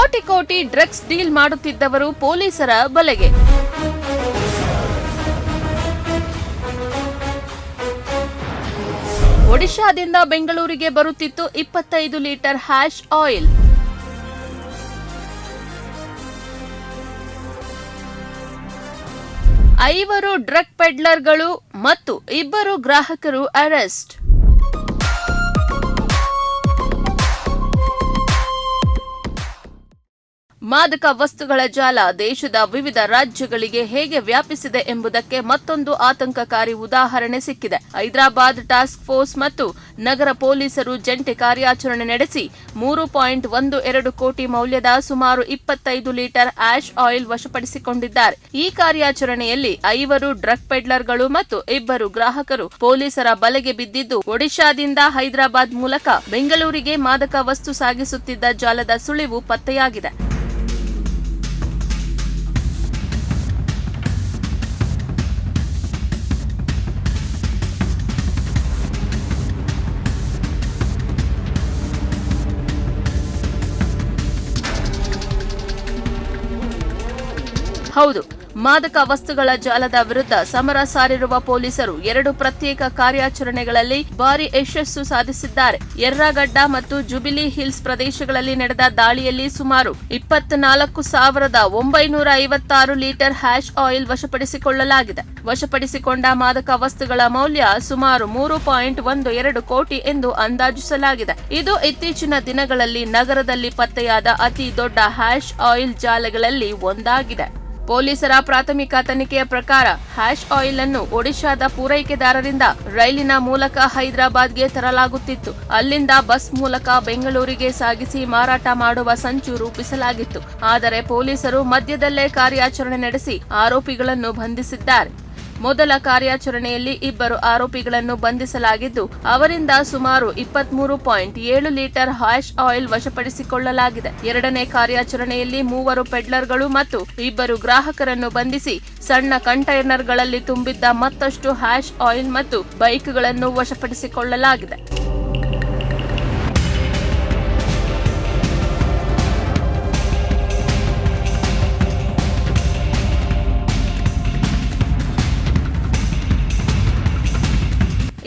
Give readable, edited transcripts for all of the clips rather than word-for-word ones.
ಕೋಟಿ ಕೋಟಿ drugs deal ಮಾಡುತ್ತಿದ್ದವರು ಪೊಲೀಸರ ಬಲೆಗೆ. ಒಡಿಶಾದಿಂದ ಬೆಂಗಳೂರಿಗೆ ಬರುತ್ತಿತ್ತು 25 ಲೀಟರ್ ಹ್ಯಾಶ್ ಆಯಿಲ್. ಐವರು ಡ್ರಗ್ ಪೆಡ್ಲರ್ಗಳು ಮತ್ತು 2 ಗ್ರಾಹಕರು ಅರೆಸ್ಟ್. ಮಾದಕ ವಸ್ತುಗಳ ಜಾಲ ದೇಶದ ವಿವಿಧ ರಾಜ್ಯಗಳಿಗೆ ಹೇಗೆ ವ್ಯಾಪಿಸಿದೆ ಎಂಬುದಕ್ಕೆ ಮತ್ತೊಂದು ಆತಂಕಕಾರಿ ಉದಾಹರಣೆ ಸಿಕ್ಕಿದೆ. ಹೈದರಾಬಾದ್ ಟಾಸ್ಕ್ ಫೋರ್ಸ್ ಮತ್ತು ನಗರ ಪೊಲೀಸರು ಜಂಟಿ ಕಾರ್ಯಾಚರಣೆ ನಡೆಸಿ 3.12 ಕೋಟಿ ಮೌಲ್ಯದ ಸುಮಾರು 25 ಲೀಟರ್ ಆಶ್ ಆಯಿಲ್ ವಶಪಡಿಸಿಕೊಂಡಿದ್ದಾರೆ. ಈ ಕಾರ್ಯಾಚರಣೆಯಲ್ಲಿ 5 ಡ್ರಗ್ ಪೆಡ್ಲರ್ಗಳು ಮತ್ತು 2 ಗ್ರಾಹಕರು ಪೊಲೀಸರ ಬಲೆಗೆ ಬಿದ್ದಿದ್ದು, ಒಡಿಶಾದಿಂದ ಹೈದರಾಬಾದ್ ಮೂಲಕ ಬೆಂಗಳೂರಿಗೆ ಮಾದಕ ವಸ್ತು ಸಾಗಿಸುತ್ತಿದ್ದ ಜಾಲದ ಸುಳಿವು ಪತ್ತೆಯಾಗಿದೆ. ಹೌದು, ಮಾದಕ ವಸ್ತುಗಳ ಜಾಲದ ವಿರುದ್ಧ ಸಮರ ಸಾರಿರುವ ಪೊಲೀಸರು 2 ಪ್ರತ್ಯೇಕ ಕಾರ್ಯಾಚರಣೆಗಳಲ್ಲಿ ಭಾರಿ ಯಶಸ್ಸು ಸಾಧಿಸಿದ್ದಾರೆ. ಯರ್ರಾಗಡ್ಡ ಮತ್ತು ಜುಬಿಲಿ ಹಿಲ್ಸ್ ಪ್ರದೇಶಗಳಲ್ಲಿ ನಡೆದ ದಾಳಿಯಲ್ಲಿ ಸುಮಾರು 24,956 ಲೀಟರ್ ಹ್ಯಾಶ್ ಆಯಿಲ್ ವಶಪಡಿಸಿಕೊಳ್ಳಲಾಗಿದೆ. ವಶಪಡಿಸಿಕೊಂಡ ಮಾದಕ ವಸ್ತುಗಳ ಮೌಲ್ಯ ಸುಮಾರು 3.12 ಕೋಟಿ ಎಂದು ಅಂದಾಜಿಸಲಾಗಿದೆ. ಇದು ಇತ್ತೀಚಿನ ದಿನಗಳಲ್ಲಿ ನಗರದಲ್ಲಿ ಪತ್ತೆಯಾದ ಅತಿ ದೊಡ್ಡ ಹ್ಯಾಶ್ ಆಯಿಲ್ ಜಾಲಗಳಲ್ಲಿ ಒಂದಾಗಿದೆ. ಪೊಲೀಸರ ಪ್ರಾಥಮಿಕ ತನಿಖೆಯ ಪ್ರಕಾರ ಹ್ಯಾಶ್ ಆಯಿಲ್ ಅನ್ನು ಒಡಿಶಾದ ಪೂರೈಕೆದಾರರಿಂದ ರೈಲಿನ ಮೂಲಕ ಹೈದರಾಬಾದ್ಗೆ ತರಲಾಗುತ್ತಿತ್ತು. ಅಲ್ಲಿಂದ ಬಸ್ ಮೂಲಕ ಬೆಂಗಳೂರಿಗೆ ಸಾಗಿಸಿ ಮಾರಾಟ ಮಾಡುವ ಸಂಚು ರೂಪಿಸಲಾಗಿತ್ತು. ಆದರೆ ಪೊಲೀಸರು ಮಧ್ಯದಲ್ಲೇ ಕಾರ್ಯಾಚರಣೆ ನಡೆಸಿ ಆರೋಪಿಗಳನ್ನು ಬಂಧಿಸಿದ್ದಾರೆ. ಮೊದಲ ಕಾರ್ಯಾಚರಣೆಯಲ್ಲಿ 2 ಆರೋಪಿಗಳನ್ನು ಬಂಧಿಸಲಾಗಿದ್ದು, ಅವರಿಂದ ಸುಮಾರು 23.7 ಲೀಟರ್ ಹ್ಯಾಶ್ ಆಯಿಲ್ ವಶಪಡಿಸಿಕೊಳ್ಳಲಾಗಿದೆ. ಎರಡನೇ ಕಾರ್ಯಾಚರಣೆಯಲ್ಲಿ 3 ಪೆಡ್ಲರ್ಗಳು ಮತ್ತು 2 ಗ್ರಾಹಕರನ್ನು ಬಂಧಿಸಿ ಸಣ್ಣ ಕಂಟೈನರ್ಗಳಲ್ಲಿ ತುಂಬಿದ್ದ ಮತ್ತಷ್ಟು ಹ್ಯಾಶ್ ಆಯಿಲ್ ಮತ್ತು ಬೈಕ್ಗಳನ್ನು ವಶಪಡಿಸಿಕೊಳ್ಳಲಾಗಿದೆ.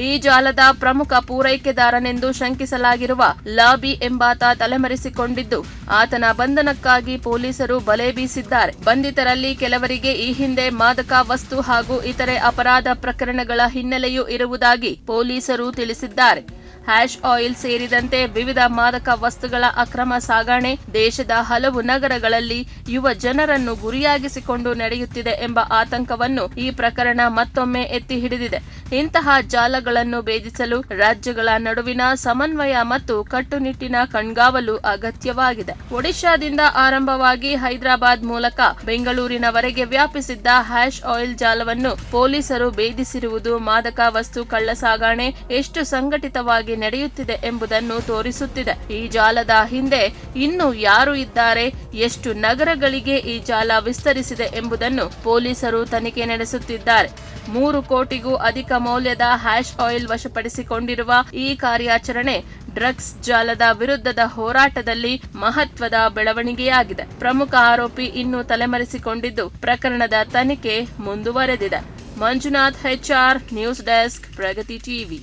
ಈ ಜಾಲದ ಪ್ರಮುಖ ಪೂರೈಕೆದಾರನೆಂದು ಶಂಕಿಸಲಾಗಿರುವ ಲಾಬಿ ಎಂಬಾತ ತಲೆಮರೆಸಿಕೊಂಡಿದ್ದು, ಆತನ ಬಂಧನಕ್ಕಾಗಿ ಪೊಲೀಸರು ಬಲೆ ಬೀಸಿದ್ದಾರೆ. ಬಂಧಿತರಲ್ಲಿ ಕೆಲವರಿಗೆ ಈ ಹಿಂದೆ ಮಾದಕ ವಸ್ತು ಹಾಗೂ ಇತರೆ ಅಪರಾಧ ಪ್ರಕರಣಗಳ ಹಿನ್ನೆಲೆಯೂ ಇರುವುದಾಗಿ ಪೊಲೀಸರು ತಿಳಿಸಿದ್ದಾರೆ. ಹ್ಯಾಶ್ ಆಯಿಲ್ ಸೇರಿದಂತೆ ವಿವಿಧ ಮಾದಕ ವಸ್ತುಗಳ ಅಕ್ರಮ ಸಾಗಣೆ ದೇಶದ ಹಲವು ನಗರಗಳಲ್ಲಿ ಯುವ ಜನರನ್ನು ಗುರಿಯಾಗಿಸಿಕೊಂಡು ನಡೆಯುತ್ತಿದೆ ಎಂಬ ಆತಂಕವನ್ನು ಈ ಪ್ರಕರಣ ಮತ್ತೊಮ್ಮೆ ಎತ್ತಿ ಹಿಡಿದಿದೆ. ಇಂತಹ ಜಾಲಗಳನ್ನು ಭೇದಿಸಲು ರಾಜ್ಯಗಳ ನಡುವಿನ ಸಮನ್ವಯ ಮತ್ತು ಕಟ್ಟುನಿಟ್ಟಿನ ಕಣ್ಗಾವಲು ಅಗತ್ಯವಾಗಿದೆ. ಒಡಿಶಾದಿಂದ ಆರಂಭವಾಗಿ ಹೈದರಾಬಾದ್ ಮೂಲಕ ಬೆಂಗಳೂರಿನವರೆಗೆ ವ್ಯಾಪಿಸಿದ್ದ ಹ್ಯಾಶ್ ಆಯಿಲ್ ಜಾಲವನ್ನು ಪೊಲೀಸರು ಭೇದಿಸಿರುವುದು ಮಾದಕ ವಸ್ತು ಕಳ್ಳ ಸಾಗಣೆ ಎಷ್ಟು ಸಂಘಟಿತವಾಗಿ ನಡೆಯುತ್ತಿದೆ ಎಂಬುದನ್ನು ತೋರಿಸುತ್ತಿದೆ. ಈ ಜಾಲದ ಹಿಂದೆ ಇನ್ನು ಯಾರು ಇದ್ದಾರೆ, ಎಷ್ಟು ನಗರಗಳಿಗೆ ಈ ಜಾಲ ವಿಸ್ತರಿಸಿದೆ ಎಂಬುದನ್ನು ಪೊಲೀಸರು ತನಿಖೆ ನಡೆಸುತ್ತಿದ್ದಾರೆ. 3 ಕೋಟಿಗೂ ಅಧಿಕ ಮೌಲ್ಯದ ಹ್ಯಾಶ್ ಆಯಿಲ್ ವಶಪಡಿಸಿಕೊಂಡಿರುವ ಈ ಕಾರ್ಯಾಚರಣೆ ಡ್ರಗ್ಸ್ ಜಾಲದ ವಿರುದ್ಧದ ಹೋರಾಟದಲ್ಲಿ ಮಹತ್ವದ ಬೆಳವಣಿಗೆಯಾಗಿದೆ. ಪ್ರಮುಖ ಆರೋಪಿ ಇನ್ನೂ ತಲೆಮರೆಸಿಕೊಂಡಿದ್ದು, ಪ್ರಕರಣದ ತನಿಖೆ ಮುಂದುವರೆದಿದೆ. ಮಂಜುನಾಥ್ HR, ನ್ಯೂಸ್ ಡೆಸ್ಕ್, ಪ್ರಗತಿ ಟಿವಿ.